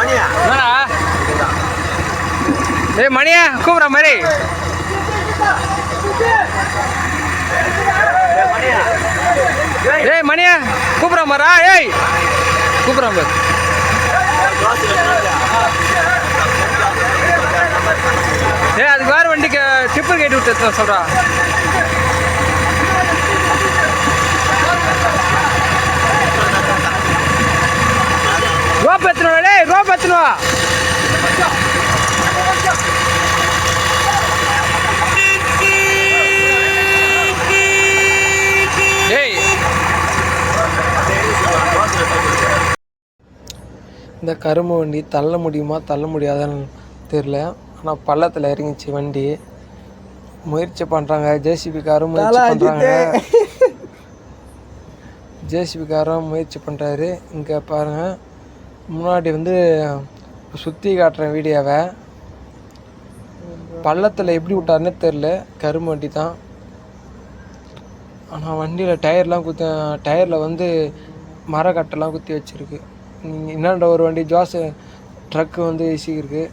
என்னடா ஏய் மணியா கூப்பிட்ற மாதிரி ஏய் மணியா கூப்பிட்ற மாதிரா ஏய் கூப்பிட்ற மாதிரி ஏய் அதுக்கு வேறு வண்டிக்கு டிப்பர் கேட்டு விட்டு சொல்கிறா ரோப் எத்தனுவா டேய் ரோப் எத்தனுவா டேய் இந்த கரும்பு வண்டி தள்ள முடியுமா தள்ள முடியாதான்னு தெரில ஆனால் பள்ளத்தில் இறங்கிச்சு வண்டி முயற்சி பண்ணுறாங்க ஜேசிபிக்காரும் முயற்சி பண்ணுறாங்க ஜேசிபிக்காரும் முயற்சி பண்ணுறாரு இங்கே பாருங்கள் முன்னாடி வந்து சுற்றி காட்டுறேன் வீடியோவை பள்ளத்தில் எப்படி விட்டாருன்னே தெரில கரும்பு வண்டி தான் ஆனால் வண்டியில் டயரில் வந்து மரக்கட்டெல்லாம் குத்தி வச்சுருக்கு இன்னாண்ட ஒரு வண்டி ஜாஸ் ட்ரக்கு வந்து வீசிக்கிருக்கு